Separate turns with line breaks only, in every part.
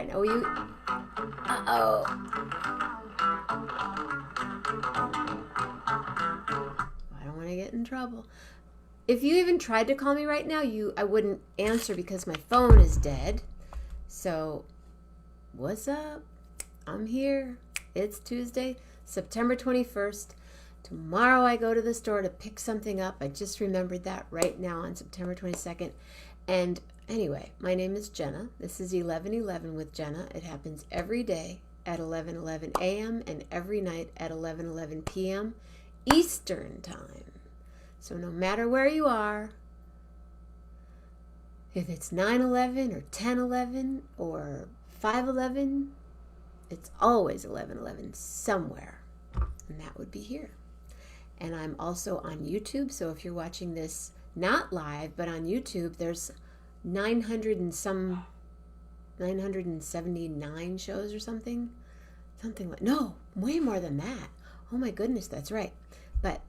right now. Will you? Uh-oh. I don't want to get in trouble. If you even tried to call me right now, I wouldn't answer because my phone is dead. So, what's up? I'm here. It's Tuesday, September 21st. Tomorrow I go to the store to pick something up. I just remembered that right now on September 22nd. And anyway, my name is Jenna. This is 11:11 with Jenna. It happens every day at 11:11 a.m. and every night at 11:11 p.m. Eastern Time. So no matter where you are, if it's 9:11 or 10:11 or 5:11, it's always 11:11 somewhere. And that would be here. And I'm also on YouTube, so if you're watching this not live, but on YouTube, there's 979 shows or something. Something like, no, way more than that. Oh my goodness, that's right. But,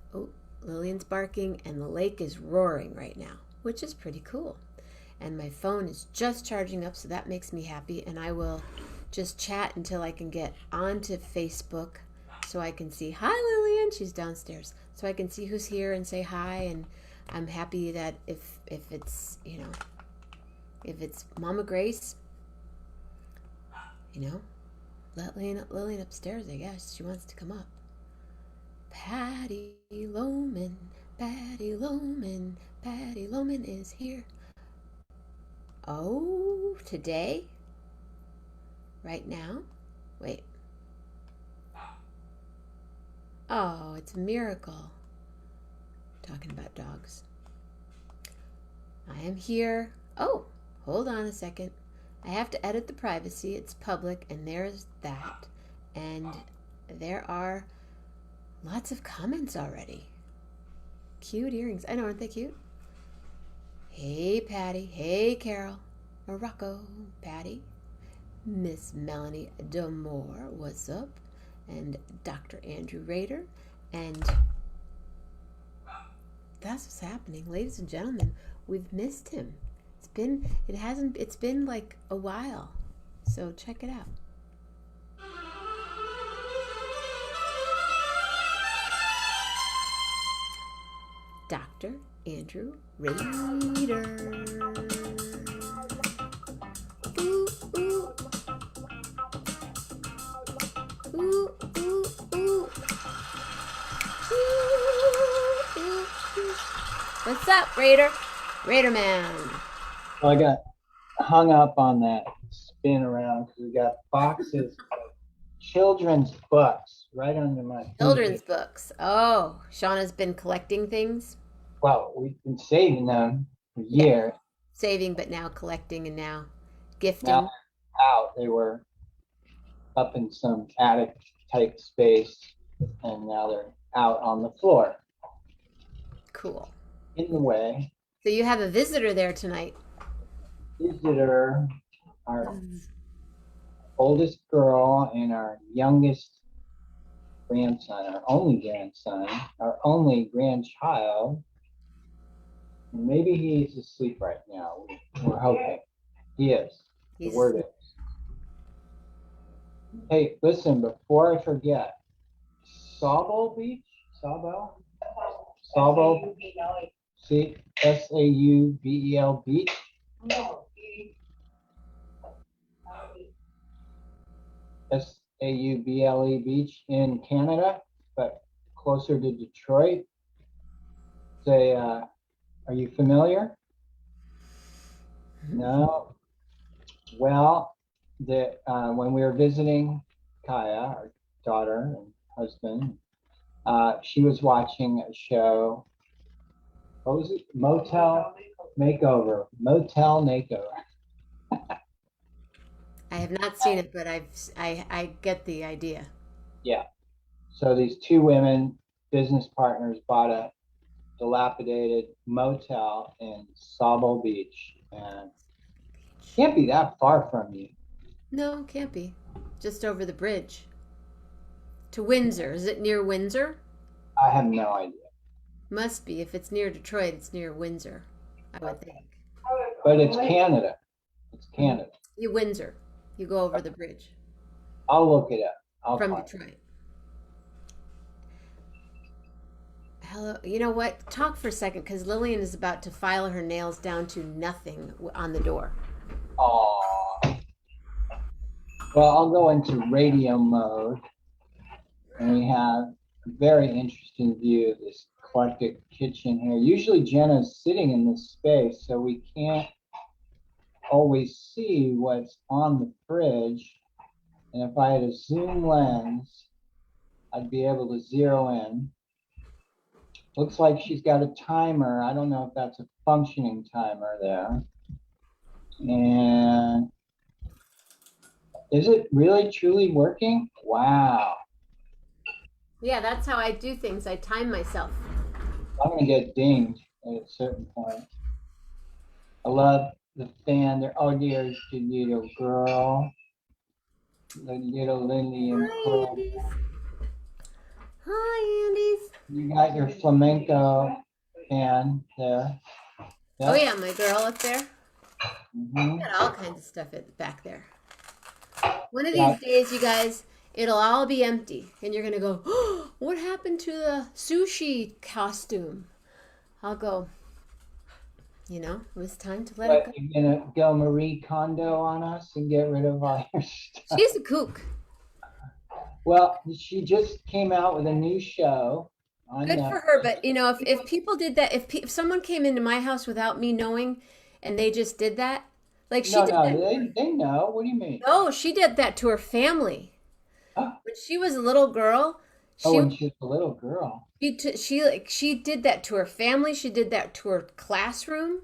Lillian's barking and the lake is roaring right now, which is pretty cool. And my phone is just charging up, so that makes me happy. And I will just chat until I can get onto Facebook so I can see, hi Lillian, she's downstairs. So I can see who's here and say hi. And I'm happy that if it's, if it's Mama Grace, let Lillian upstairs, I guess. She wants to come up. Patty Loman is here. Oh, today? Right now? Wait. Oh, it's a miracle. Talking about dogs. I am here. Oh, hold on a second. I have to edit the privacy. It's public, and there's that. And there are lots of comments already. Cute earrings. I know, aren't they cute? Hey, Patty. Hey, Carol. Morocco, Patty. Miss Melanie Damore, what's up? And Dr. Andrew Rader. And that's what's happening. Ladies and gentlemen, we've missed him. It's been like a while. So check it out. Dr. Andrew Rader. Ooh, ooh. Ooh, ooh, ooh. What's up, Rader? Rader man.
Well, I got hung up on that spin around because we got boxes of children's books right under my feet.
Children's books. Oh, Shauna's been collecting things.
Well, we've been saving them for years.
Saving, but now collecting and now gifting.
Now they're out. They were up in some attic type space, and now they're out on the floor.
Cool.
In the way.
So you have a visitor there tonight.
Visitor, our oldest girl and our youngest grandson, our only grandson, our only grandchild. Maybe he's asleep right now. We're hoping. He is. The word is. Hey, listen, before I forget, Sabo Beach? Sabo? Sabo? See? Saubel Beach? Sauble Beach in Canada, but closer to Detroit. Say, are you familiar? No. Well, when we were visiting Kaya, our daughter and husband, she was watching a show. What was it? Motel Makeover.
I have not seen it, but I get the idea.
Yeah. So these two women, business partners, bought a dilapidated motel in Sauble Beach, and can't be that far from you.
No, can't be. Just over the bridge to Windsor. Is it near Windsor?
I have no idea.
Must be. If it's near Detroit, it's near Windsor, I would think.
But it's Canada. It's Canada.
Windsor. You go over the bridge
I'll look it up. I'll
from
find it.
Detroit. Hello. You know what? Talk for a second because Lillian is about to file her nails down to nothing on the door.
Aw. Well, I'll go into radio mode, and we have a very interesting view of this eclectic kitchen here. Usually Jenna's sitting in this space, so we can't always see what's on the fridge. And if I had a zoom lens, I'd be able to zero in. Looks like she's got a timer. I don't know if that's a functioning timer there. And is it really truly working? Wow.
Yeah, that's how I do things. I time myself.
I'm gonna get dinged at a certain point. I love the fan there. Oh, there's the little girl. The little Lindy and
Hi,
Pearl.
Andes. Hi, Andes.
You got your flamenco fan there. Yep.
Oh yeah, my girl up there.
Mm-hmm.
Got all kinds of stuff back there. One of these days, you guys, it'll all be empty, and you're gonna go, oh, what happened to the sushi costume? I'll go, it was time to let it go.
You're gonna go Marie Kondo on us and get rid of all your stuff.
She's a kook.
Well, she just came out with a new show.
Good for her, but if people did that, if someone came into my house without me knowing, and they just did that, like she did that.
They know. What do you mean?
No, she did that to her family.
Huh?
When she was a little girl,
when she was a little girl.
She did that to her family. She did that to her classroom.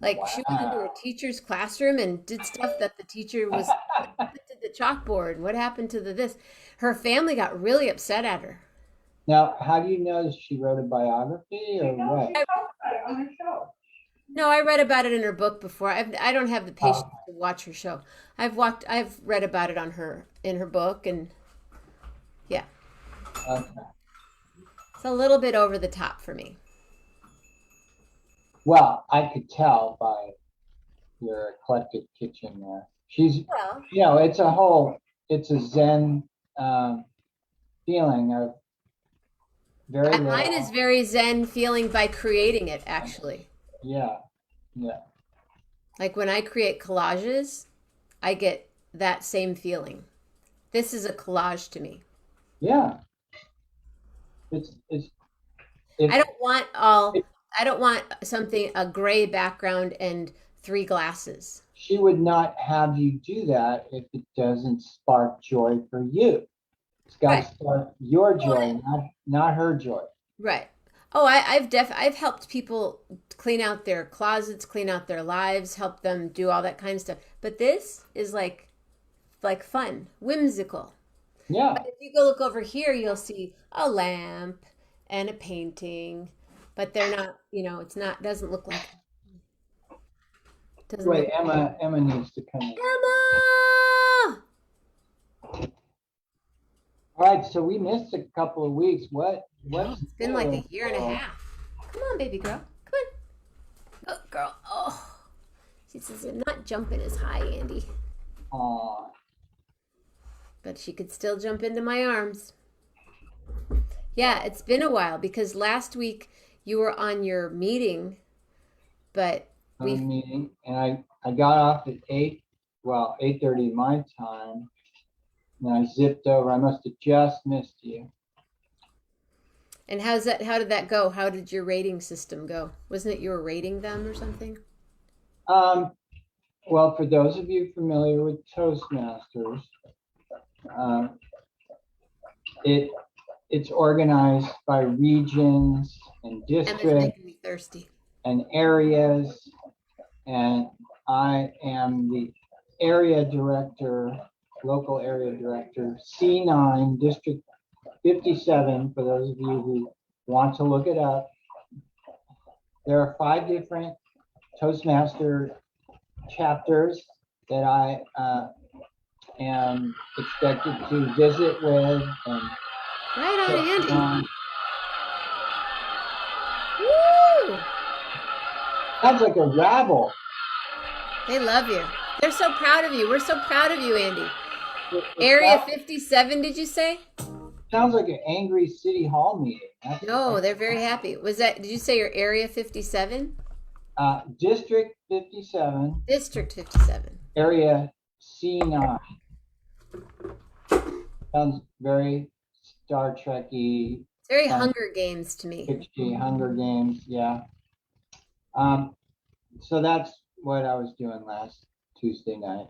Like she went into her teacher's classroom and did stuff that the teacher was to the chalkboard. What happened to this? Her family got really upset at her.
Now, how do you know that she wrote a biography or what?
No, I read about it in her book before. I don't have the patience to watch her show. I've read about it in her book, and yeah.
Okay.
It's a little bit over the top for me.
Well, I could tell by your eclectic kitchen there. She's, it's a Zen feeling of very little.
Mine is very Zen feeling by creating it, actually.
Yeah.
Like when I create collages, I get that same feeling. This is a collage to me.
Yeah.
I don't want a gray background and 3 glasses.
She would not have you do that if it doesn't spark joy for you. It's got to spark your joy, not her joy.
Right. Oh, I've helped people clean out their closets, clean out their lives, help them do all that kind of stuff. But this is like fun, whimsical.
Yeah.
But if you go look over here, you'll see a lamp and a painting, but they're not. Doesn't look like.
Wait, Emma needs to come in.
Emma!
All right, so we missed a couple of weeks.
It's been like a year and a half. Come on, baby girl. Come on. Oh, girl. Oh. She says, I'm not jumping as high, Andy.
Aw.
But she could still jump into my arms. Yeah, it's been a while because last week you were on your meeting, but
meeting, and I got off at 8:30 my time. And I zipped over. I must have just missed you.
And how did that go? How did your rating system go? Wasn't it you were rating them or something?
Well, for those of you familiar with Toastmasters, it's organized by regions and districts.
Emma's making me thirsty.
And areas, and I am the area director, local area director, C9, District 57, for those of you who want to look it up. There are 5 different Toastmaster chapters that I am expected to visit with. And
right on, Andy. Woo!
Sounds like a rabble.
They love you. They're so proud of you. We're so proud of you, Andy.
It
Area 57, did you say?
sounds like an angry city hall meeting.
No, they're very happy. Was that, did you say your Area 57?
District 57,
District 57.
area C9. Sounds very Star Trekky,
It's very
science
Hunger Games to me.
fiction, Hunger Games. Yeah. Um, so that's what I was doing last Tuesday night.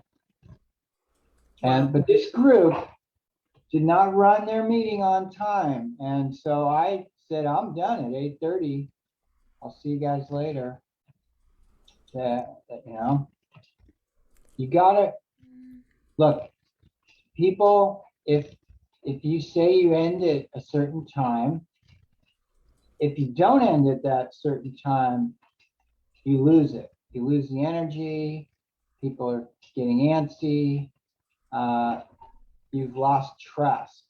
Wow.
But this group did not run their meeting on time, and so I said I'm done at 8:30. I'll see you guys later. You know, you gotta look, people. If you say you end at a certain time, if you don't end at that certain time, you lose it. You lose the energy. People are getting antsy. You've lost trust.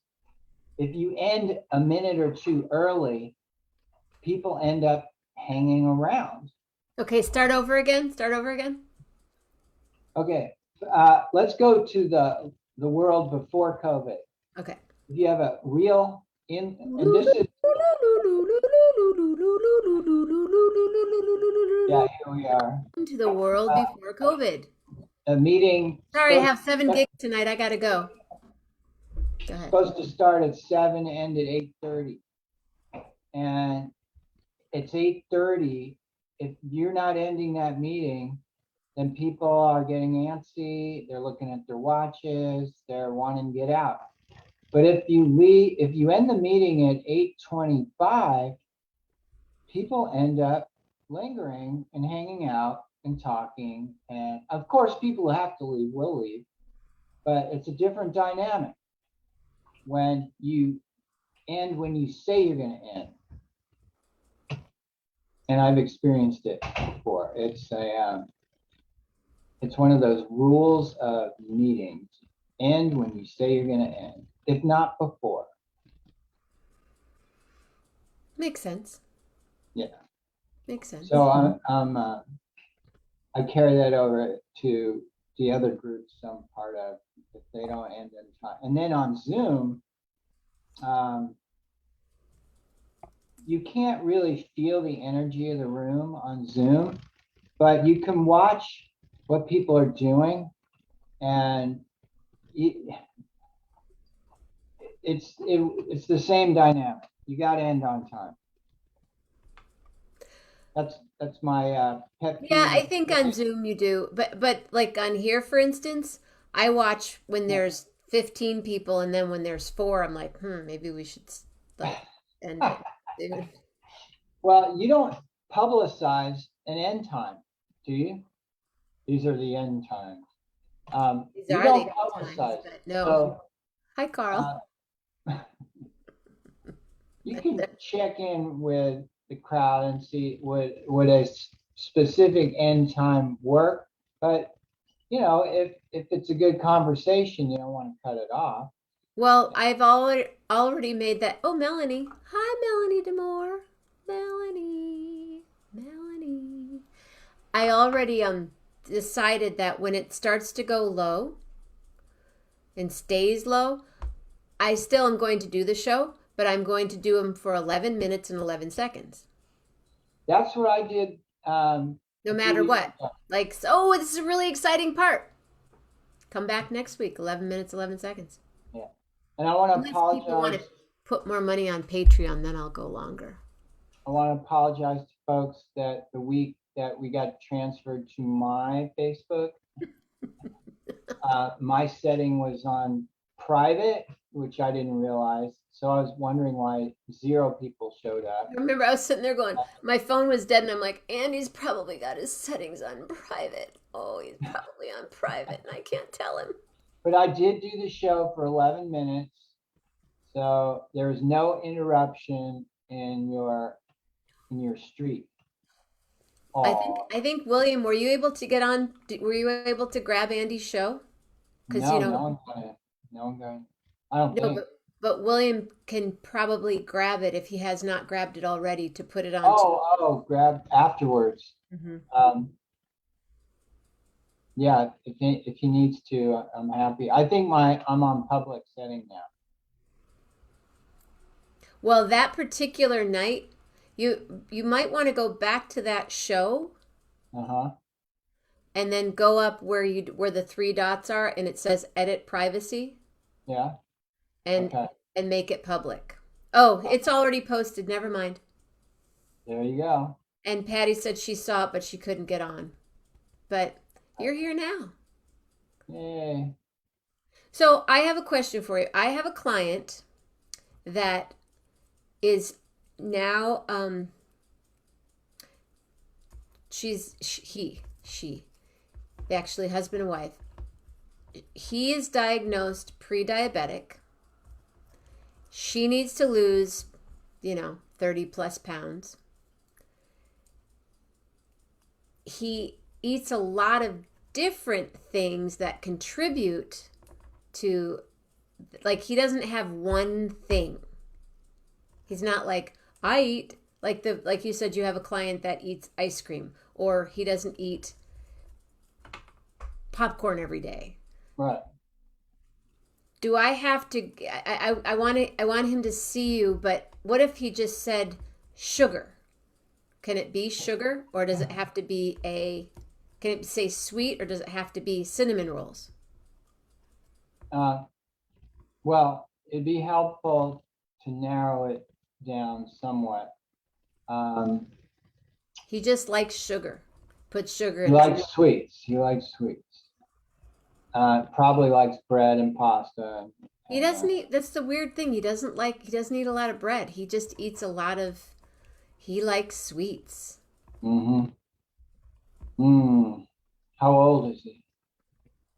If you end a minute or two early, people end up hanging around.
Okay, start over again. Start over again.
Okay, let's go to the world before COVID.
Okay.
If you have a real and this is yeah, here we are.
To the world
Uh,
before COVID.
a meeting
Sorry, I have 7 gigs tonight. I gotta go. Go ahead.
supposed to start at 7, end at 8:30, and it's 8:30. If you're not ending that meeting, then people are getting antsy. They're looking at their watches. They're wanting to get out. But if you end the meeting at 8:25, people end up lingering and hanging out and talking. And of course, people who have to leave will leave, but it's a different dynamic when you end when you say you're going to end. And I've experienced it before. It's one of those rules of meetings. End when you say you're going to end, if not before.
Makes sense.
Yeah.
Makes sense.
So I carry that over to the other groups I'm part of if they don't end in time. And then on Zoom, you can't really feel the energy of the room on Zoom, but you can watch what people are doing, and it's the same dynamic. You got to end on time. That's my pet peeve.
Yeah, I think on Zoom you do, but like on here, for instance, I watch when there's 15 people, and then when there's 4, I'm like, maybe we should like end it.
Well, you don't publicize an end time, do you? These are the end times.
These
You
are
don't
the
publicize.
times, but no.
So,
Hi, Carl.
you can check in with the crowd and see would a specific end time work. But if it's a good conversation, you don't want to cut it off.
Well, I've already made that. Oh, Melanie. Hi, Melanie Demore. Melanie. I already decided that when it starts to go low and stays low, I still am going to do the show, but I'm going to do them for 11 minutes and 11 seconds.
That's what I did.
No matter what. Like, oh, this is a really exciting part. Come back next week, 11 minutes, 11 seconds.
Yeah. And I want to apologize.
People want to put more money on Patreon, then I'll go longer.
I want to apologize to folks that the week that we got transferred to my Facebook, my setting was on private, which I didn't realize. So I was wondering why 0 people showed up.
I remember I was sitting there going, my phone was dead, and I'm like, Andy's probably got his settings on private. Oh, he's probably on private, and I can't tell him.
But I did do the show for 11 minutes. So there was no interruption in your street.
I think William, were you able to get on? Were you able to grab Andy's show?
Because no one's going. I don't think.
But William can probably grab it if he has not grabbed it already to put it on.
Grab afterwards.
Mm-hmm.
Yeah, if he needs to, I'm happy. I think I'm on public setting now.
Well, that particular night, you might want to go back to that show
Uh-huh.
and then go up where the three dots are and it says edit privacy
Yeah.
and
Okay.
and make it public. Oh, it's already posted. Never mind.
There you go.
And Patty said she saw it, but she couldn't get on. But you're here now.
Yay.
So I have a question for you. I have a client that is now she actually husband and wife. He is diagnosed pre-diabetic. She needs to lose, 30 plus pounds. He eats a lot of different things that contribute to, like, he doesn't have one thing. He's not like, I eat, like you said, you have a client that eats ice cream, or he doesn't eat popcorn every day.
Right.
Do I have to? I want him to see you, but what if he just said sugar? Can it be sugar, or does it have to be Can it say sweet, or does it have to be cinnamon rolls?
Well, it'd be helpful to narrow it down somewhat. Um,
He just likes sugar. Put sugar
he
in his.
likes sweets. He likes sweets. Probably likes bread and pasta.
He doesn't eat. That's the weird thing. He doesn't eat a lot of bread. He just eats a lot of. He likes sweets.
Mm-hmm. How old is he?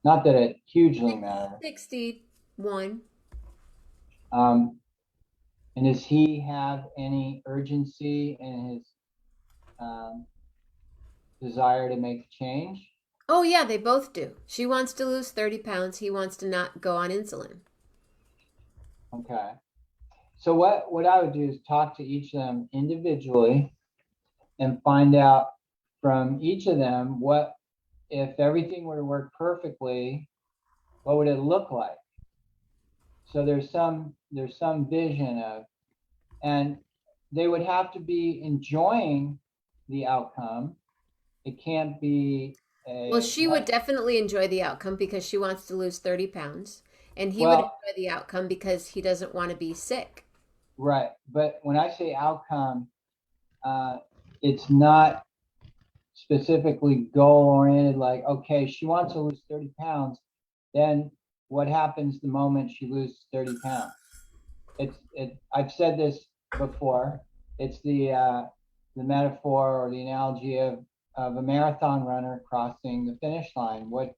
Not that it hugely matters.
61.
And does he have any urgency in his desire to make a change?
Oh yeah, they both do. She wants to lose 30 pounds. He wants to not go on insulin.
Okay. So what I would do is talk to each of them individually and find out from each of them what, if everything were to work perfectly, what would it look like? So there's some vision of, and they would have to be enjoying the outcome. It can't be
Well, she would definitely enjoy the outcome because she wants to lose 30 pounds. And he would enjoy the outcome because he doesn't want to be sick.
Right. But when I say outcome, it's not specifically goal oriented, like, okay, she wants to lose 30 pounds. Then what happens the moment she loses 30 pounds? I've said this before. It's the metaphor or the analogy of a marathon runner crossing the finish line. What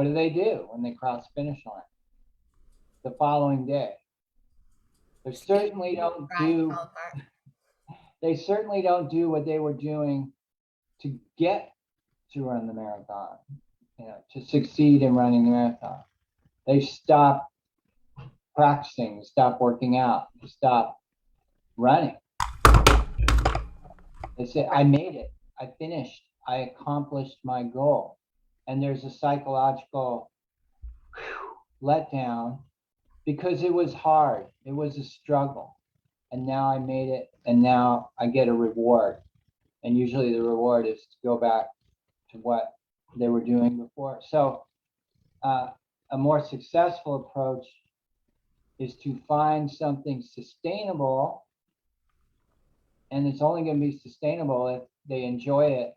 do they do when they cross the finish line? The following day. They certainly don't do what they were doing to get to run the marathon, to succeed in running the marathon. They stop practicing, stop working out, stop running. They say, I made it, I finished, I accomplished my goal. And there's a psychological letdown because it was hard, it was a struggle. And now I made it, and now I get a reward. And usually the reward is to go back to what they were doing before. So a more successful approach is to find something sustainable, and it's only going to be sustainable if they enjoy it.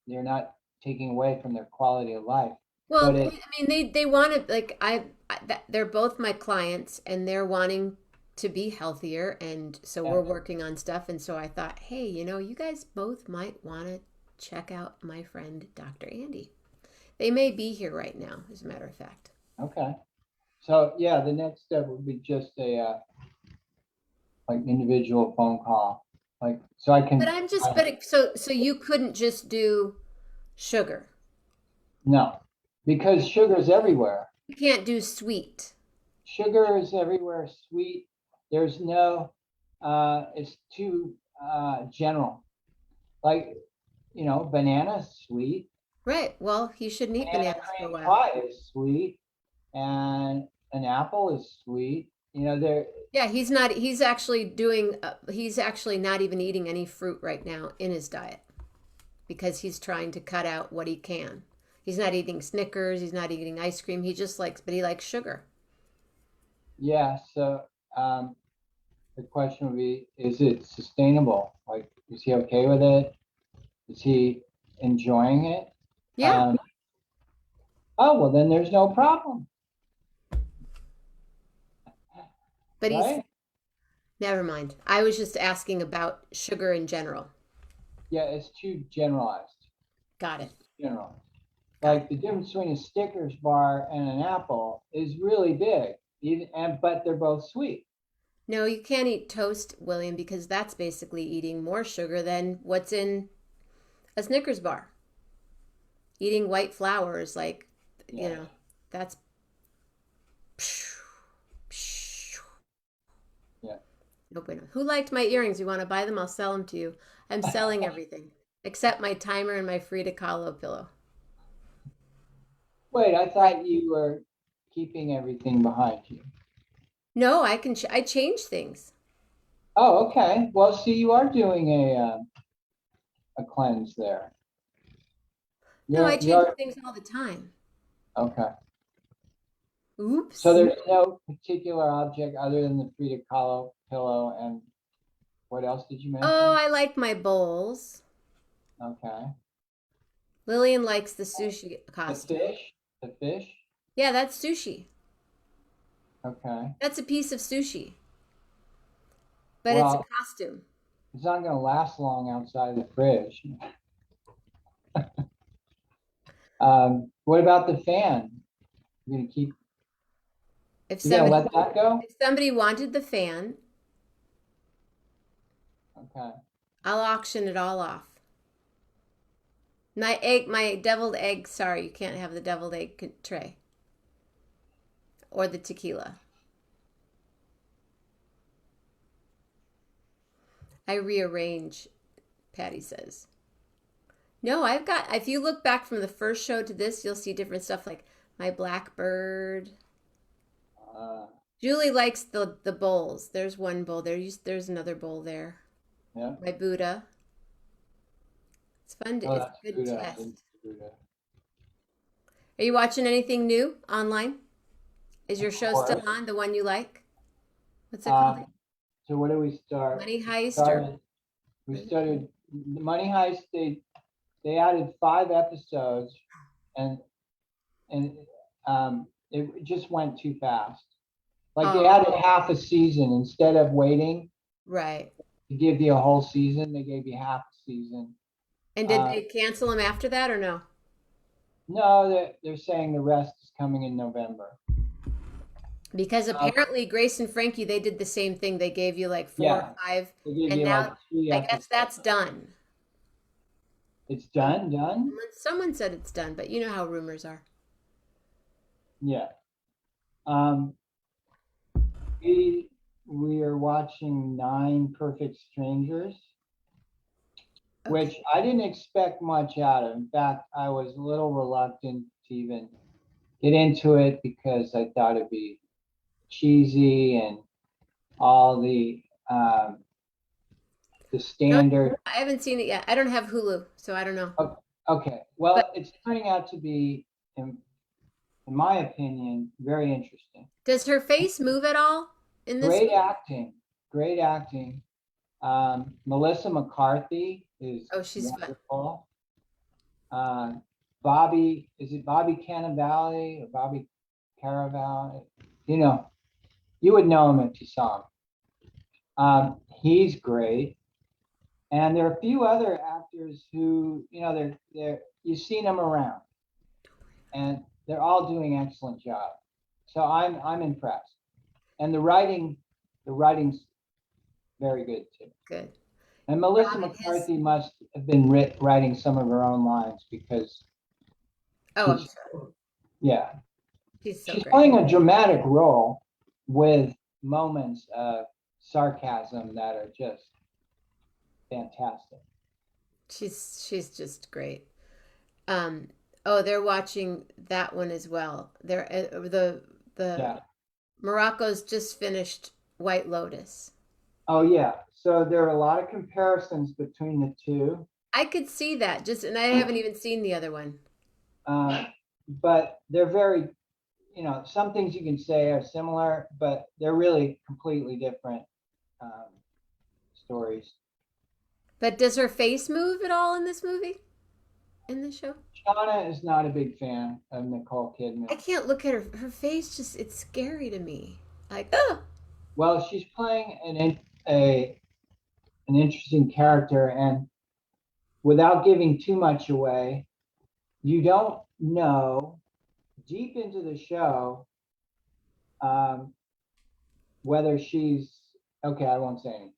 They're not taking away from their quality of life.
Well, I mean, they want to, like, they're both my clients and they're wanting to be healthier. And so we're working on stuff. And so I thought, hey, you guys both might want to check out my friend, Dr. Andy. They may be here right now, as a matter of fact.
Okay. So yeah, the next step would be just a like individual phone call, like, so I can.
But so you couldn't just do sugar.
No, because sugar is everywhere.
You can't do sweet.
Sugar is everywhere. Sweet, there's no. It's too general. Like, banana sweet.
Right. Well, he shouldn't eat
Banana
bananas for a
cream
while.
pie is sweet, and an apple is sweet. They're
Yeah, he's actually not even eating any fruit right now in his diet because he's trying to cut out what he can. He's not eating Snickers, he's not eating ice cream. But he likes sugar.
yeah. So the question would be, is it sustainable? Like, is he okay with it? Is he enjoying it?
Yeah,
Um, oh, well, then there's no problem,
but he's
right?
never mind. I was just asking about sugar in general.
Yeah, it's too generalized.
Got it.
It's general.
Got it.
Like the difference between a Snickers bar and an apple is really big, but they're both sweet.
No, you can't eat toast, William, because that's basically eating more sugar than what's in a Snickers bar. Eating white flour is like, you
Yeah.
know, that's
Yeah.
no bueno. Who liked my earrings? You want to buy them? I'll sell them to you. I'm selling everything except my timer and my Frida Kahlo pillow.
Wait, I
Right.
thought you were keeping everything behind you.
No, I change things.
Oh, okay. Well, see, you are doing a cleanse there.
No, I change
You're
things all the time.
okay. So
Oops.
there's no particular object other than the Frida Kahlo pillow, and what else did you
Oh,
mention?
I like my bowls.
Okay.
Lillian likes the sushi
The
costume.
fish. The fish.
Yeah, that's sushi.
Okay.
That's a piece of sushi, but it's a
Well,
costume.
it's not going to last long outside the fridge. What about the fan? You're gonna keep.
If
You're gonna
somebody
let that go?
if somebody wanted the fan,
Okay.
I'll auction it all off. My deviled egg. Sorry, you can't have the deviled egg tray or the tequila. I rearrange, Patty says. No, I've got, if you look back from the first show to this, you'll see different stuff like my blackbird.
Uh,
Julie likes the bowls. There's one bowl there. There's another bowl there.
yeah.
My Buddha.
Oh,
It's
that's
a good
Buddha. I didn't
test.
see Buddha.
Are you watching anything new online? Is your
Of
show still
course.
on, the one you like? What's it called?
Um, so where do we start?
Money Heist or
Started. We started the Money Heist. They added 5 episodes, and and it just went too fast. Like they
oh,
added half a season instead of waiting
right.
to give you a whole season. They gave you half a season.
And did
Uh,
they cancel them after that or no?
no, they're saying the rest is coming in November.
Because
Uh,
apparently Grace and Frankie, they did the same thing. They gave you like four or
yeah,
five,
they gave
and
you like
now
three
I guess
episodes.
that's done.
It's done.
Someone said it's done, but you know how rumors are.
Yeah. Um, we are watching Nine Perfect Strangers,
Okay.
which I didn't expect much out of. In fact, I was a little reluctant to even get into it because I thought it'd be cheesy and all the
No,
standard.
I haven't seen it yet. I don't have Hulu, so I don't know.
Okay,
But
well, it's turning out to be, in my opinion, very interesting.
does her face move at all in this
Great
one?
acting, great acting. Melissa McCarthy is
Oh, she's fun.
wonderful. Uh, Bobby, is it Bobby Cannavale or Bobby Caraval? You know, you would know him if you saw him. He's great. And there are a few other actors who, they're you've seen them around, and they're all doing excellent job. So I'm impressed. And the writing's very good too.
Good.
And Melissa
Robin, his.
McCarthy must have been writing some of her own lines because
Oh, I'm
she's,
sure.
yeah,
She's so
she's
great.
playing a dramatic role with moments of sarcasm that are just fantastic.
She's just great. Um, Oh, they're watching that one as well. They're the
Yeah.
Morocco's just finished White Lotus.
Oh, yeah. So there are a lot of comparisons between the two.
I could see that just, and I haven't even seen the other one.
Uh, but they're very, some things you can say are similar, but they're really completely different stories.
But does her face move at all in this movie? In the show?
Shauna is not a big fan of Nicole
I
Kidman.
can't look at her. Her face just, it's scary to me. Like, oh,
Well, she's playing an interesting character, and without giving too much away, you don't know deep into the show um, whether she's okay. I won't say anything.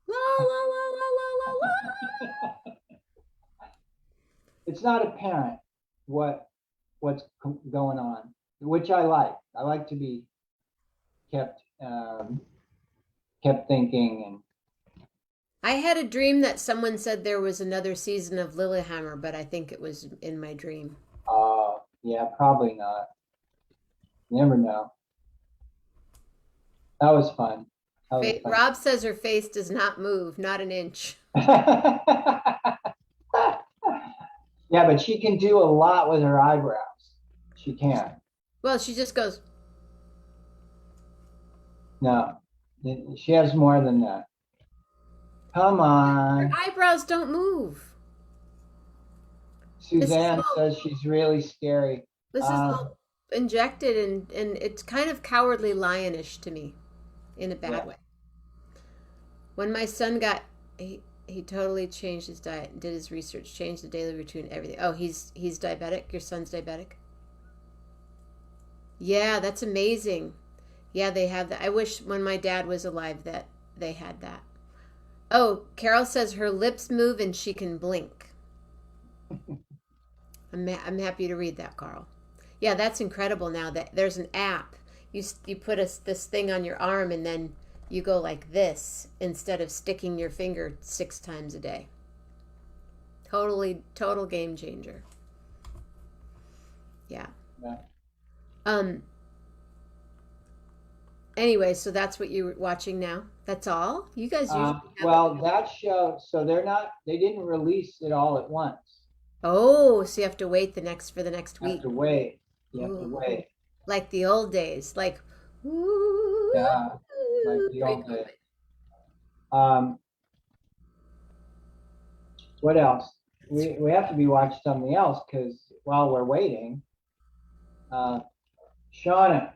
la la la la la la la.
It's not apparent what's going on, which I like. I like to be kept kept thinking. And
I had a dream that someone said there was another season of Lilyhammer, but I think it was in my dream.
yeah, probably not. Never know. That was fun. That was fun.
Rob says her face does not move, not an inch.
Yeah, but she can do a lot with her eyebrows. She can.
Well, she just goes,
No, she has more than that. Come
her
on.
eyebrows don't move.
Suzanne says she's really scary.
This is all injected, and it's kind of cowardly lionish to me in a bad way. When my son got, he totally changed his diet, did his research, changed the daily routine, everything. Oh, he's diabetic? Your son's diabetic? Yeah, that's amazing. Yeah, they have that. I wish when my dad was alive that they had that. Oh, Carol says her lips move and she can blink. I'm happy to read that, Carl. Yeah, that's incredible now that there's an app. You put this thing on your arm and then you go like this instead of sticking your finger 6 times a day. Total game changer. Yeah. Anyway, so that's what you're watching now. That's all? You guys usually
well, that show, so they didn't release it all at once.
Oh, so you have to wait for the next week.
You have to wait. You have to wait.
Like the old days, like
yeah, like the old days. What else? We have to be watching something else because while we're waiting, Shauna,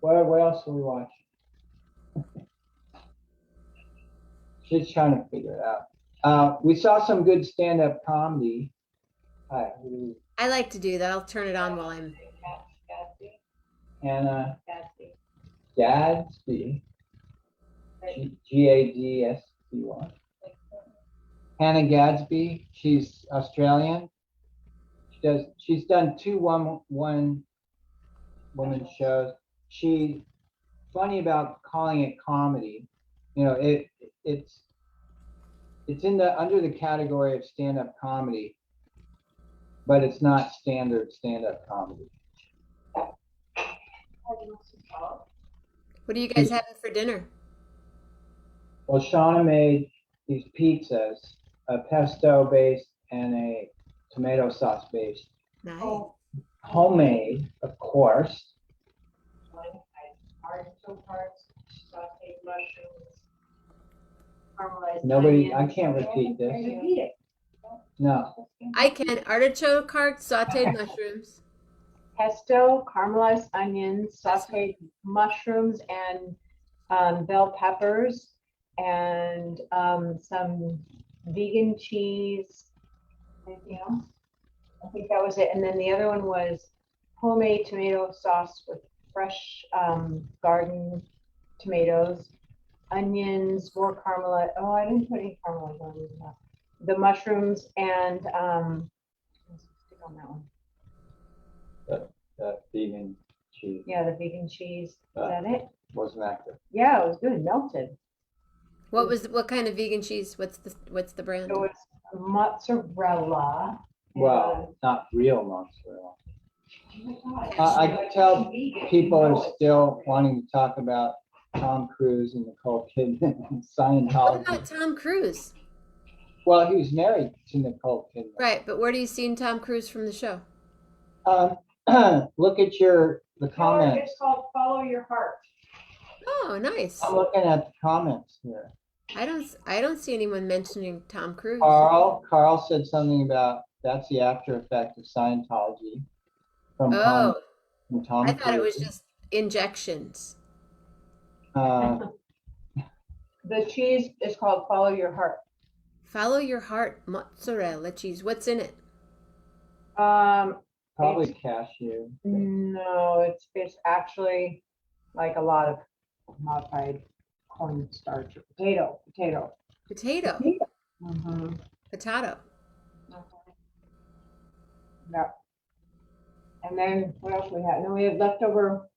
what else are we watching? She's trying to figure it out. We saw some good stand-up comedy.
I like to do that. I'll turn it on while I'm.
Hannah Gadsby. Gadsby. Hannah Gadsby. She's Australian. She's done 2 one-woman shows. She's funny about calling it comedy. It's under the category of stand-up comedy, but it's not standard stand-up comedy.
What are you guys having for dinner?
Well, Shauna made these pizzas, a pesto based and a tomato sauce based.
Nice.
Homemade, of course.
Artichoke hearts, sauteed mushrooms, caramelized
Nobody, I
onions.
can't repeat this.
Repeat it.
No.
I can. Artichoke hearts, sauteed mushrooms.
Pesto, caramelized onions, sauteed mushrooms, and bell peppers, and some vegan cheese. Anything else? I think that was it. And then the other one was homemade tomato sauce with fresh garden tomatoes, onions, more caramelized. Oh, I didn't put any caramelized onions in that. The mushrooms and let's stick on that one.
The vegan cheese.
Yeah, the vegan cheese. Is that it?
Wasn't active.
Yeah, it was good. Melted.
What kind of vegan cheese? What's the brand?
It was mozzarella
Well, not real mozzarella.
Oh my
I
gosh,
can tell
vegan,
people
you
are
know it.
still wanting to talk about Tom Cruise and Nicole Kidman and
What
Scientology.
about Tom Cruise?
Well, he was married to Nicole Kidman.
Right, but where do you see Tom Cruise from the show?
Look at the comments.
It's called Follow Your Heart.
Oh, nice.
I'm looking at the comments here.
I don't see anyone mentioning Tom Cruise.
Carl said something about that's the after effect of Scientology from
Oh,
Tom
I thought it was
Cruise.
just injections.
Uh,
The cheese is called Follow Your Heart.
Follow your heart, mozzarella cheese. What's in it?
Probably cashew.
No, it's actually like a lot of modified cornstarch or potato.
Potato.
Mm-hmm.
Potato.
Yeah. And then what else we had? And then we had leftover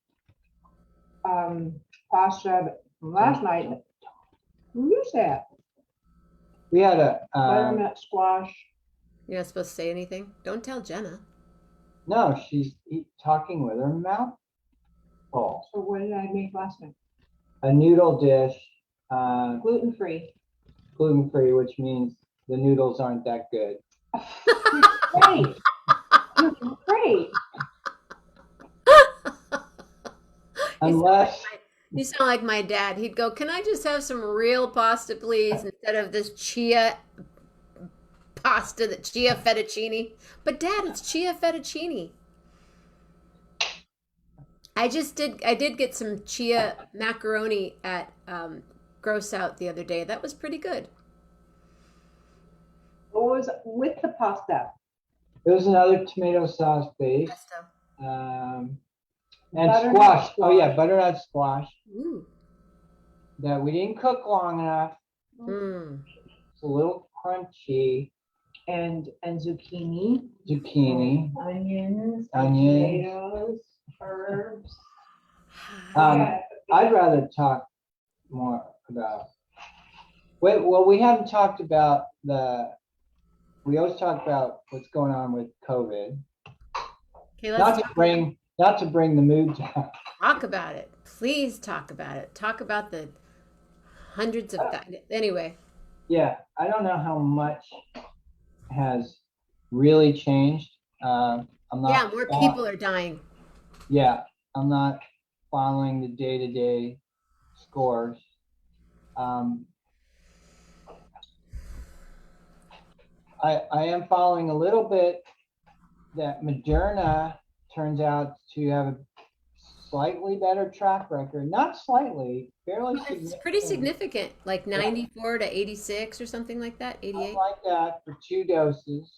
pasta from last night. Who is that?
We had a
Butternut squash.
You're not supposed to say anything? Don't tell Jenna.
no, she's talking with her mouth full.
So what did I make last night?
A noodle dish,
Gluten-free.
gluten-free, which means the noodles aren't that good.
Great. Great.
Unless
You sound like my dad. He'd go, "Can I just have some real pasta, please, instead of this chia pasta, the chia fettuccine?" But Dad, it's chia fettuccine. I did get some chia macaroni at Gross Out the other day. That was pretty good.
What was with the pasta?
there was another tomato sauce base,
Pesto.
and
Butternut
squash. Oh yeah,
squash.
butternut squash
Ooh.
that we didn't cook long enough.
Mm.
It's a little crunchy.
And zucchini,
Zucchini.
onions,
Onions.
tomatoes, herbs.
Um, I'd rather talk more about. Well, we haven't talked about we always talk about what's going on with COVID.
Okay, let's
Not to bring the mood down.
talk about it. Please talk about it. Talk about the hundreds of anyway.
Yeah, I don't know how much has really changed. I'm not.
Yeah, more people are dying.
Yeah, I'm not following the day-to-day scores. I am following a little bit that Moderna turns out to have a slightly better track record. Not slightly, fairly
It's
significant.
pretty significant, like 94 to 86 or something like that, 88.
Something like that for 2 doses.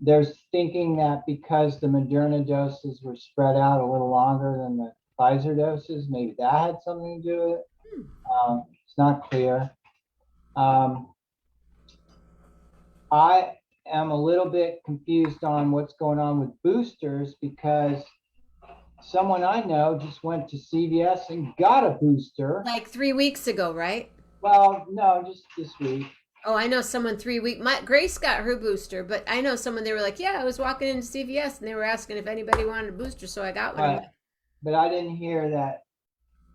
There's thinking that because the Moderna doses were spread out a little longer than the Pfizer doses, maybe that had something to do with it. It's not clear. I am a little bit confused on what's going on with boosters because someone I know just went to CVS and got a booster.
Like 3 weeks ago, right?
Well, no, just this week.
Oh, I know someone 3 weeks. Grace got her booster, but I know someone. They were like, "Yeah, I was walking into CVS and they were asking if anybody wanted a booster, so I got one."
Right. But I didn't hear that,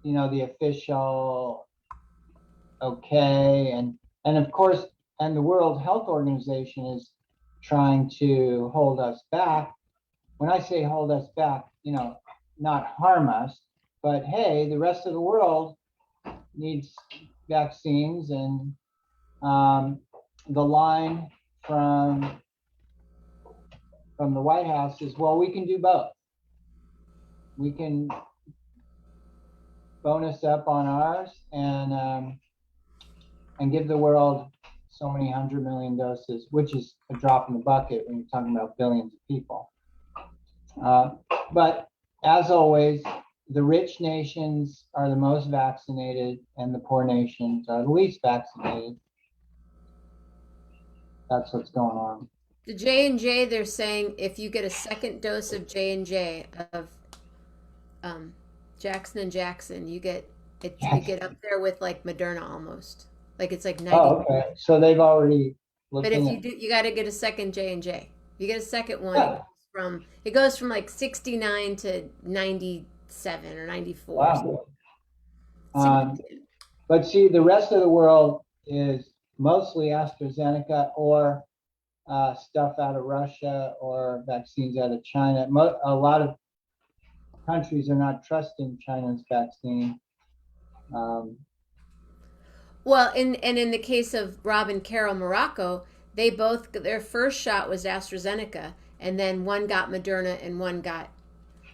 the official okay, and of course, and the World Health Organization is trying to hold us back. When I say hold us back, not harm us, but hey, the rest of the world needs vaccines, and the line from the White House is, well, we can do both. We can bonus up on ours and give the world so many 100 million doses, which is a drop in the bucket when you're talking about billions of people. But as always, the rich nations are the most vaccinated and the poor nations are the least vaccinated. That's what's going on.
The J&J, they're saying if you get a second dose of J&J of Jackson & Jackson, you get up there with like Moderna almost. Like it's like 90.
Oh, okay. So they've already
But if
looking
you
at,
do, you got to get a second J&J. You get a second one,
yeah,
it goes from like 69 to 97 or 94. So
wow. Um,
significant.
but see, the rest of the world is mostly AstraZeneca or stuff out of Russia or vaccines out of China. A lot of countries are not trusting China's vaccine. Um,
Well, in the case of Rob and Carol Morocco, they both their first shot was AstraZeneca, and then one got Moderna and one got,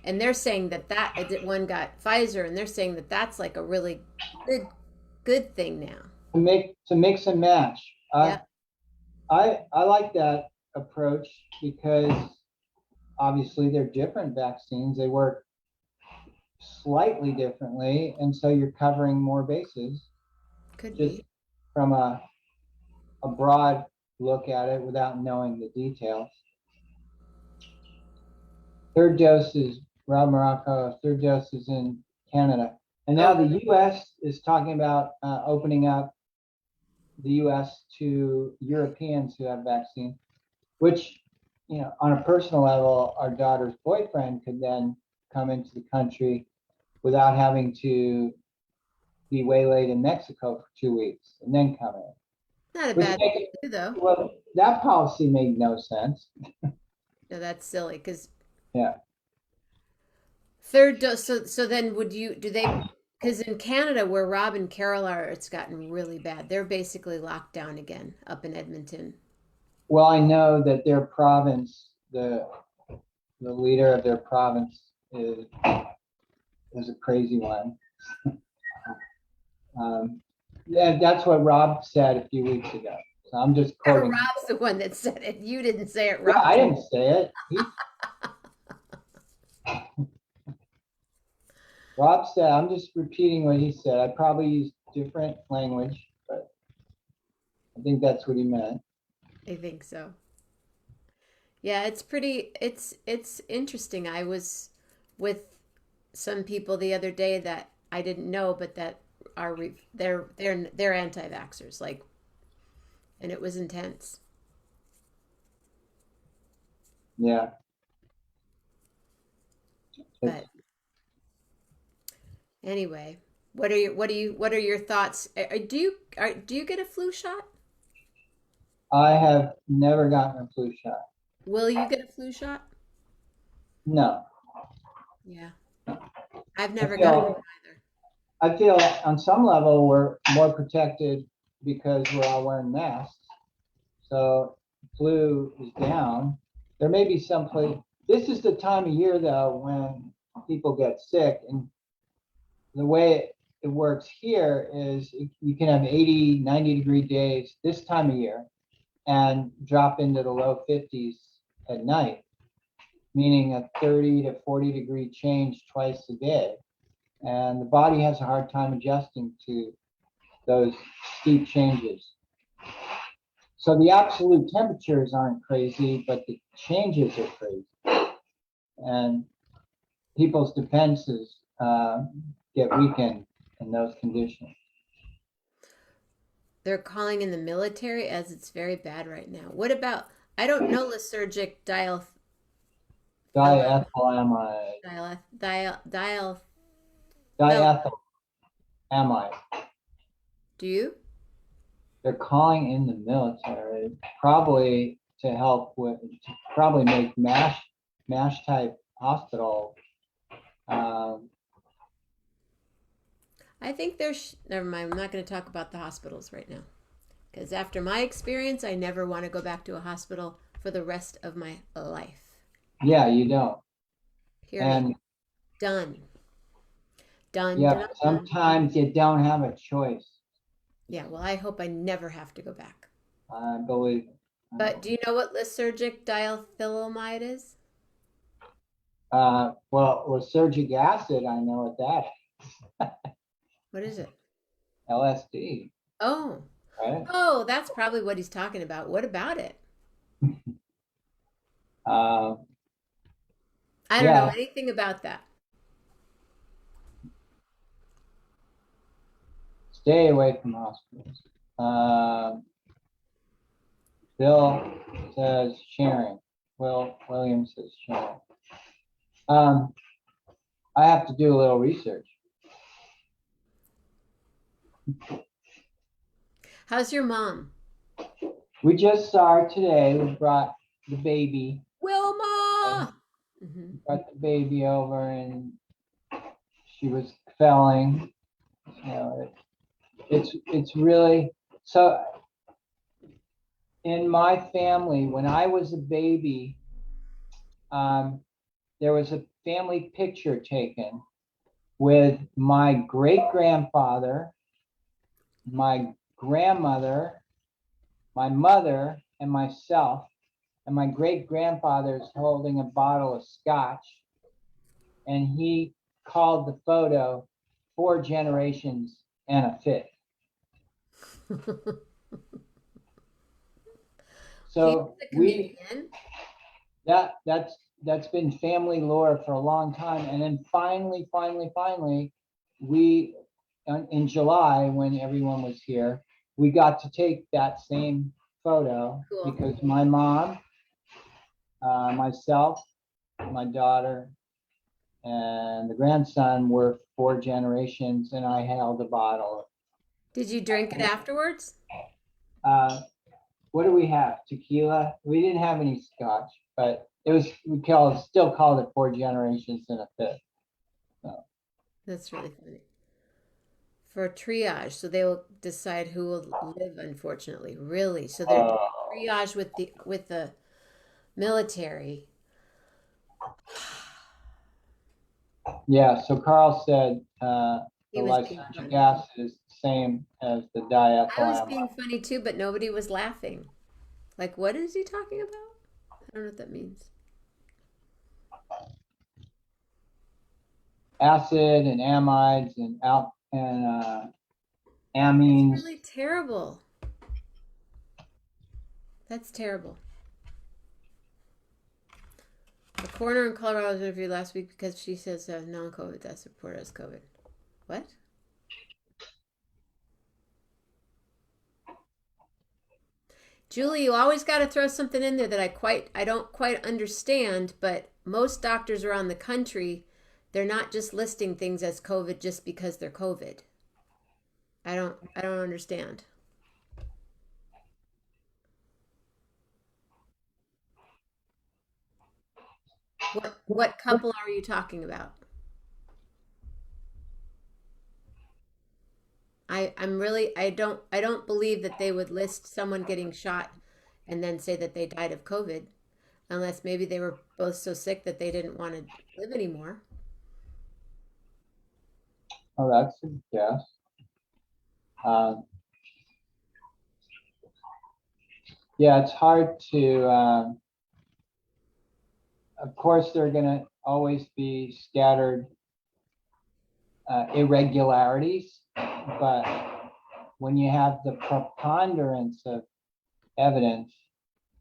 and they're saying that one got Pfizer, and they're saying that that's like a really good good thing now.
to mix and match.
Yeah.
I like that approach because obviously they're different vaccines. They work slightly differently, and so you're covering more bases
Could
just
be.
from a broad look at it without knowing the details. Third dose is Rob Morocco, third dose is in Canada. And now
Oh,
the US is talking about opening up the US to Europeans who have vaccine, which, on a personal level, our daughter's boyfriend could then come into the country without having to be waylaid in Mexico for 2 weeks and then come in.
not a
Which
bad
make
thing
it,
to do, though.
well, that policy made no sense.
No, that's silly because
Yeah.
third dose. So then would you do they? Because in Canada, where Rob and Carol are, it's gotten really bad. They're basically locked down again up in Edmonton.
Well, I know that their province, the leader of their province is a crazy one. Yeah, that's what Rob said a few weeks ago. So I'm just quoting.
Rob's the one that said it. You didn't say it,
Yeah,
Rob.
I didn't say it. Rob said, I'm just repeating what he said. I probably used different language, but I think that's what he meant.
I think so. Yeah, it's pretty. It's interesting. I was with some people the other day that I didn't know, but that are they're anti-vaxxers. Like, and it was intense.
Yeah.
But anyway, what are your thoughts? Do you get a flu shot?
I have never gotten a flu shot.
Will you get a flu shot?
No.
Yeah, I've
I
never gotten one
feel
either.
I feel on some level we're more protected because we're all wearing masks. So flu is down. There may be some place. This is the time of year though when people get sick, and the way it works here is you can have 80, 90-degree days this time of year and drop into the low 50s at night, meaning a 30 to 40-degree change twice a day. And the body has a hard time adjusting to those steep changes. So the absolute temperatures aren't crazy, but the changes are crazy. And people's defenses get weakened in those conditions.
They're calling in the military as it's very bad right now. What about, I don't know lysergic
Diethylamide,
dial, dial,
diethylamide.
do you?
They're calling in the military, probably to help with, to probably make MASH type hospital.
I think never mind. I'm not going to talk about the hospitals right now. Because after my experience, I never want to go back to a hospital for the rest of my life.
Yeah, you don't.
Period.
And
Done. Done,
yeah,
done, done.
sometimes you don't have a choice.
Yeah, well, I hope I never have to go back.
I believe it.
But do you know what lysergic diethylamide is?
Well, lysergic acid, I know what that is.
What is it?
LSD,
Oh.
right?
Oh, that's probably what he's talking about. What about it?
Uh,
I don't know
yeah,
anything about that.
stay away from hospitals. Bill says sharing. William says sharing. I have to do a little research.
How's your mom?
We just saw her today. We brought the baby.
Wilma! Mm-hmm.
Brought the baby over, and she was felling. You know, it's really so. In my family, when I was a baby, there was a family picture taken with my great grandfather, my grandmother, my mother, and myself. And my great grandfather is holding a bottle of scotch, and he called the photo 4 generations and a fifth. So that's been family lore for a long time. And then finally, we in July, when everyone was here, we got to take that same photo. Cool. Because my mom, myself, my daughter, and the grandson were 4 generations, and I held a bottle.
Did you drink it afterwards?
What do we have? Tequila? We didn't have any scotch, but it was, still called it 4 generations and a fifth. So.
That's really funny. For triage, so they will decide who will live, unfortunately. Really? So they're doing triage with the military.
Yeah, so Carl said the lysergic acid is the same as the diethylamide.
I was being funny too, but nobody was laughing. Like, what is he talking about? I don't know what that means.
Acid and amides and amines.
That's really terrible. That's terrible. A coroner in Colorado was interviewed last week because she says non-COVID deaths reported as COVID. What? Julie, you always got to throw something in there that I don't quite understand, but most doctors around the country, they're not just listing things as COVID just because they're COVID. I don't understand. What couple are you talking about? I don't believe that they would list someone getting shot and then say that they died of COVID, unless maybe they were both so sick that they didn't want to live anymore.
Oh, that's a guess. Yeah, it's hard to, of course, there are going to always be scattered irregularities, but when you have the preponderance of evidence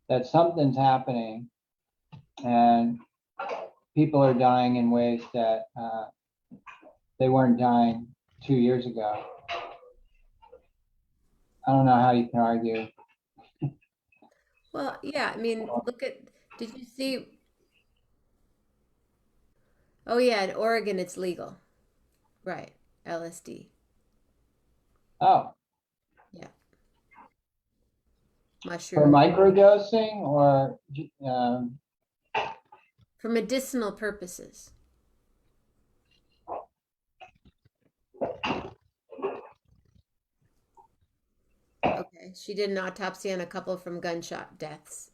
that something's happening and people are dying in ways that they weren't dying 2 years ago, I don't know how you can argue.
Well, yeah, I mean, did you see? Oh yeah, in Oregon it's legal. Right, LSD.
Oh.
Yeah.
For
Mushroom.
microdosing or
for medicinal purposes. Okay, she did an autopsy on a couple from gunshot deaths.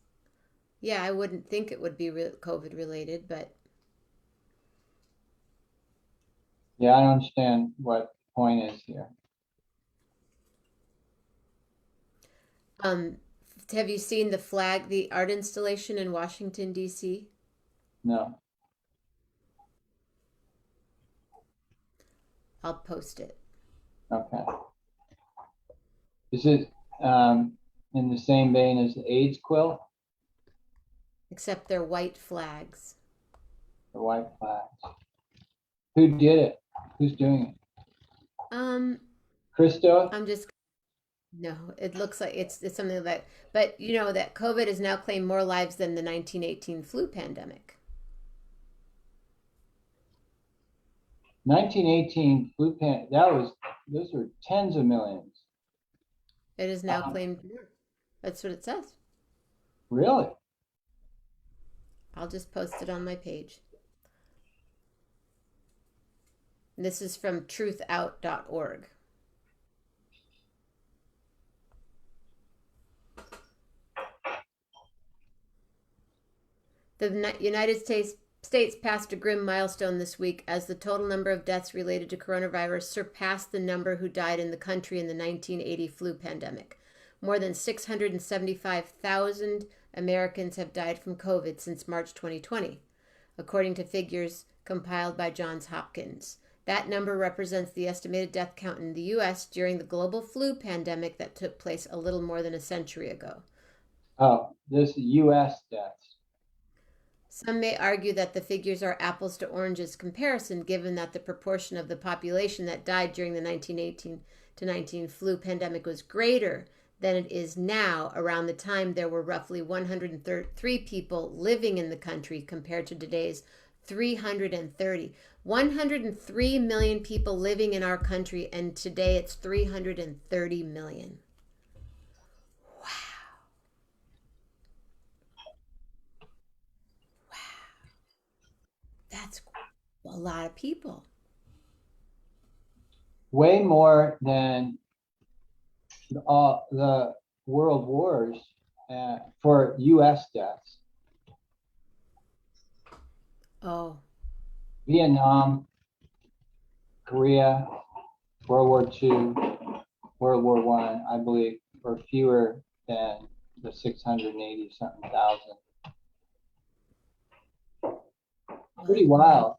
Yeah, I wouldn't think it would be COVID related, but
yeah, I don't understand what the point is here.
Have you seen the flag, the art installation in Washington, D.C.?
No.
I'll post it.
Okay. Is it in the same vein as the AIDS quilt?
Except they're white flags.
The white flags. Who did it? Who's doing it? Christo?
No, it looks like it's something that, but you know that COVID has now claimed more lives than the 1918 flu pandemic.
1918 that was, those were tens of millions.
It is now
Um,
claimed more. That's what it says.
really?
I'll just post it on my page. This is from truthout.org. The United States passed a grim milestone this week as the total number of deaths related to coronavirus surpassed the number who died in the country in the 1980 flu pandemic. More than 675,000 Americans have died from COVID since March 2020, according to figures compiled by Johns Hopkins. That number represents the estimated death count in the U.S. during the global flu pandemic that took place a little more than a century ago.
Oh, this U.S. deaths.
Some may argue that the figures are apples to oranges comparison, given that the proportion of the population that died during the 1918 to 19 flu pandemic was greater than it is now. Around the time there were roughly 103 people living in the country compared to today's 330. 103 million people living in our country, and today it's 330 million. Wow. That's a lot of people.
Way more than all the world wars for U.S. deaths.
Oh,
Vietnam, Korea, World War II, World War One, I believe, were fewer than the 680 something thousand. Pretty wild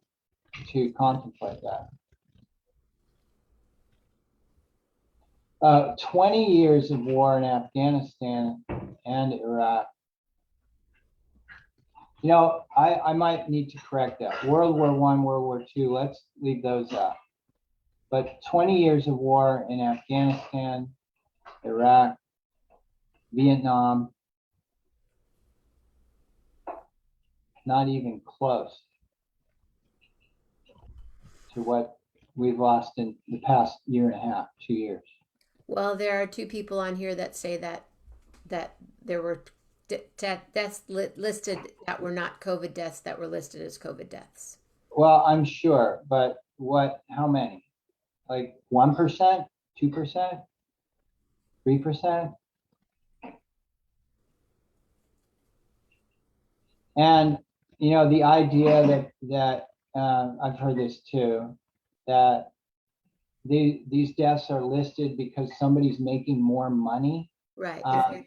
to contemplate that. 20 years of war in Afghanistan and Iraq. You know, I might need to correct that. World War One, World War II, let's leave those out. But 20 years of war in Afghanistan, Iraq, Vietnam, not even close to what we've lost in the past year and a half, 2 years.
well, there are two people on here that say that there were deaths listed that were not COVID deaths that were listed as COVID deaths.
Well, I'm sure, but what, how many? Like 1%, 2%, 3%? And, you know, the idea that I've heard this too, that these deaths are listed because somebody's making more money.
Right.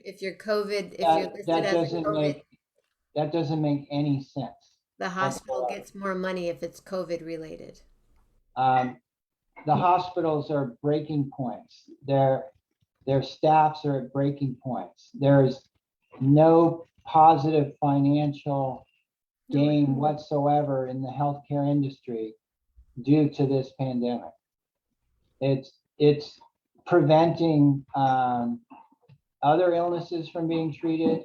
If you're COVID, if you're listed
That
as a
doesn't
COVID,
make any sense
the hospital
whatsoever.
gets more money if it's COVID related.
The hospitals are breaking points. Their staffs are at breaking points. There's no positive financial gain whatsoever in the healthcare industry due to this pandemic. It's preventing other illnesses from being treated.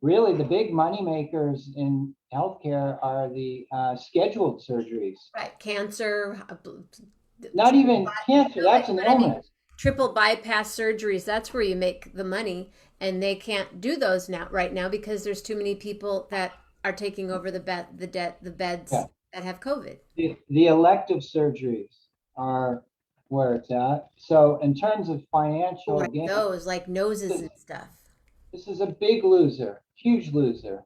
Really, the big money makers in healthcare are the scheduled surgeries.
Right. Cancer.
Not even cancer, that's an illness.
Triple bypass surgeries. That's where you make the money, and they can't do those now right now because there's too many people that are taking over the beds
Yeah.
that have COVID.
The elective surgeries are where it's at. So in terms of financial
Right.
gain,
Those like noses and stuff.
this is a big loser, huge loser.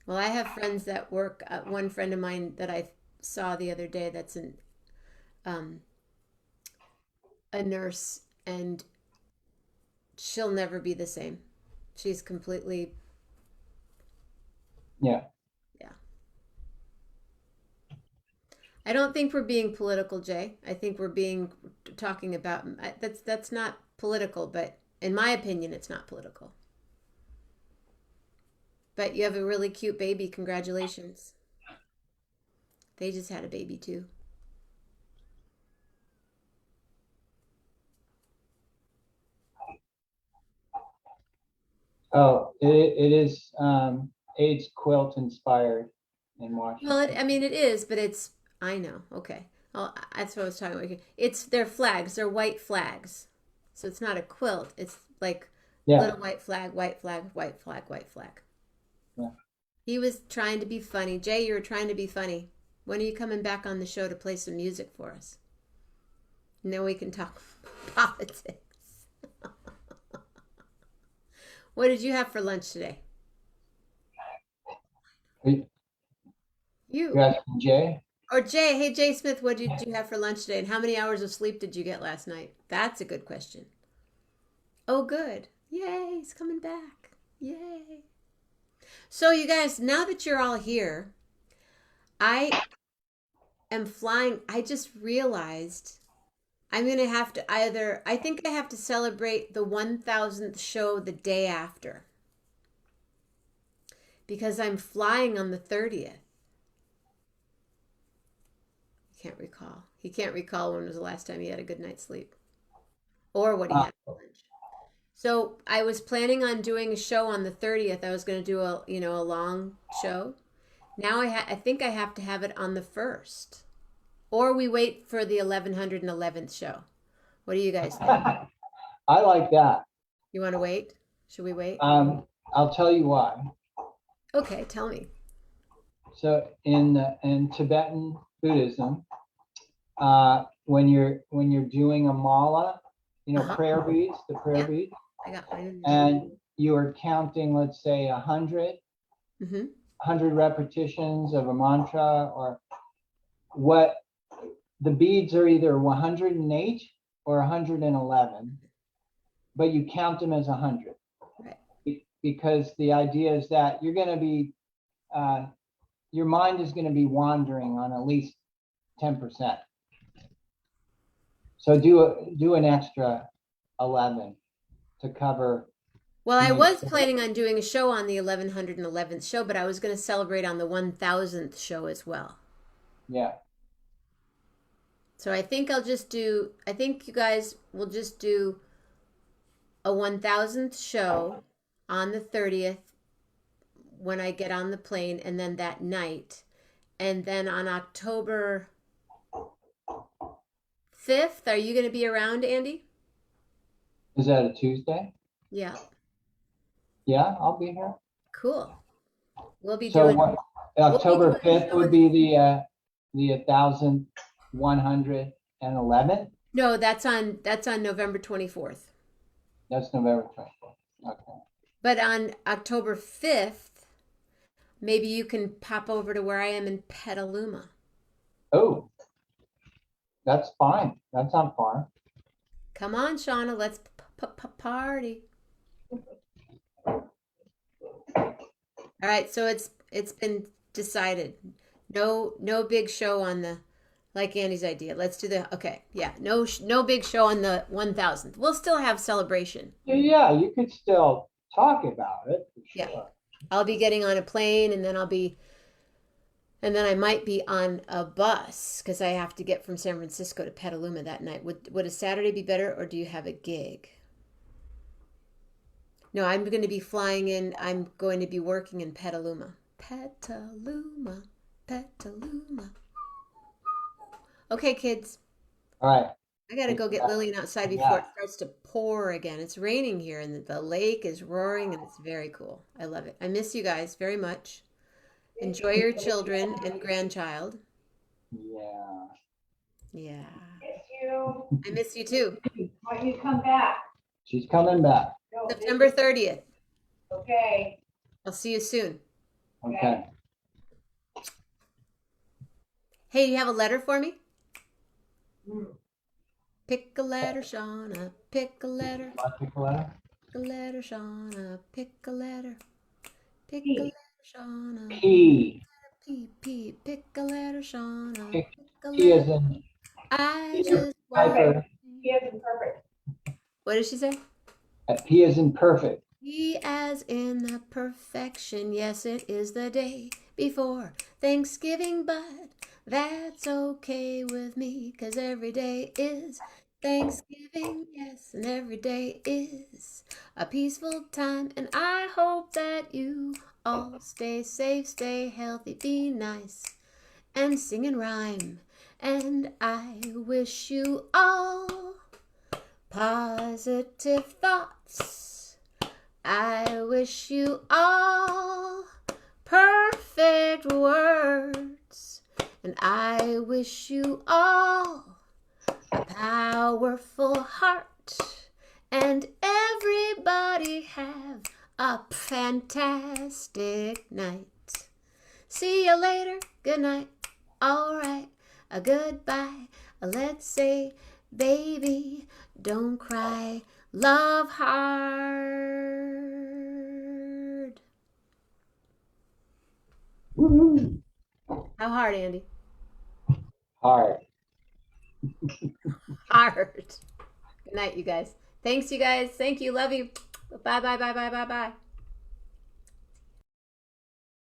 Well, I have friends that work. One friend of mine that I saw the other day that's um, a nurse, and she'll never be the same. She's completely,
Yeah.
yeah. I don't think we're being political, Jay. I think we're being talking about that's not political, but in my opinion, it's not political. But you have a really cute baby. Congratulations. They just had a baby too.
Oh, it is AIDS quilt inspired in
Well,
Washington.
I mean, it is, but I know. Okay. Well, that's what I was talking about. They're flags. They're white flags. So it's not a quilt. It's like
Yeah,
little white flag, white flag, white flag, white flag.
yeah.
He was trying to be funny. Jay, you were trying to be funny. When are you coming back on the show to play some music for us? And then we can talk politics. What did you have for lunch today?
You
You.
asking Jay?
Or Jay. Hey, Jay Smith, what did you have for lunch today? And how many hours of sleep did you get last night? That's a good question. Oh, good. Yay, he's coming back. Yay. So, you guys, now that you're all here, I am flying. I just realized I'm going to have to I think I have to celebrate the 1000th show the day after because I'm flying on the 30th. Can't recall. He can't recall when was the last time he had a good night's sleep or what he
Uh,
had for lunch. So I was planning on doing a show on the 30th. I was going to do a long show. Now I think I have to have it on the 1st. Or we wait for the 1111th show. What do you guys think?
I like that.
You want to wait? Should we wait?
I'll tell you why.
Okay, tell me.
So in Tibetan Buddhism, when you're doing a mala,
Uh-huh.
prayer beads, the prayer
Yeah.
beads,
I got mine in there.
and you are counting, let's say, 100
Mm-hmm.
repetitions of a mantra, or what the beads are either 108 or 111, but you count them as 100.
Right.
Because the idea is that you're going to be, your mind is going to be wandering on at least 10%. So do an extra 11 to cover.
Well, I was planning on doing a show on the 1111th show, but I was going to celebrate on the 1000th show as well.
Yeah.
So I think I think you guys will just do a 1000th show on the 30th when I get on the plane and then that night. And then on October 5th, are you going to be around, Andy?
Is that a Tuesday?
Yeah.
Yeah, I'll be here.
Cool. We'll be
So
doing
what,
we'll be
October
doing a
5th
show
would
in-
be the 1111.
No, that's on November 24th.
That's November 24th. Okay.
But on October 5th, maybe you can pop over to where I am in Petaluma.
Oh, that's fine. That's not far.
Come on, Shauna, let's party. All right, so it's been decided. No big show on the like Andy's idea. Let's do no big show on the 1000th. We'll still have celebration.
Yeah, you could still talk about it for
Yeah.
sure.
I'll be getting on a plane and then I might be on a bus because I have to get from San Francisco to Petaluma that night. Would a Saturday be better or do you have a gig? No, I'm going to be flying in. I'm going to be working in Petaluma. Petaluma. Okay, kids.
All right.
I got to go get Lillian outside before it starts to pour again. It's raining here and the lake is roaring and it's very cool. I love it. I miss you guys very much. Enjoy your children and grandchild.
Yeah.
Yeah.
Miss you.
I miss you too.
When you come back.
She's coming back.
No,
September 30th.
Okay.
I'll see you soon.
Okay.
Hey, you have a letter for me?
Mm.
Pick a letter, Shauna. Pick a letter.
Want to pick a letter?
Pick a letter, Shauna. Pick a letter. Pick
P.
a letter, Shauna.
P.
P. Pick a letter, Shauna.
Pick-
Pick a
P as
letter.
in
I just want.
Piper.
He isn't perfect.
What did she say?
P as in perfect.
P as in the perfection. Yes, it is the day before Thanksgiving, but that's okay with me, 'cause every day is Thanksgiving. Yes, and every day is a peaceful time. And I hope that you all stay safe, stay healthy, be nice, and sing and rhyme. And I wish you all positive thoughts. I wish you all perfect words. And I wish you all a powerful heart. And everybody have a fantastic night. See you later. Good night. All right. A goodbye. Let's say, baby, don't cry. Love hard.
Woo-hoo.
How hard, Andy?
Hard.
Hard. Good night, you guys. Thanks, you guys. Thank you. Love you. Bye, bye, bye, bye, bye, bye.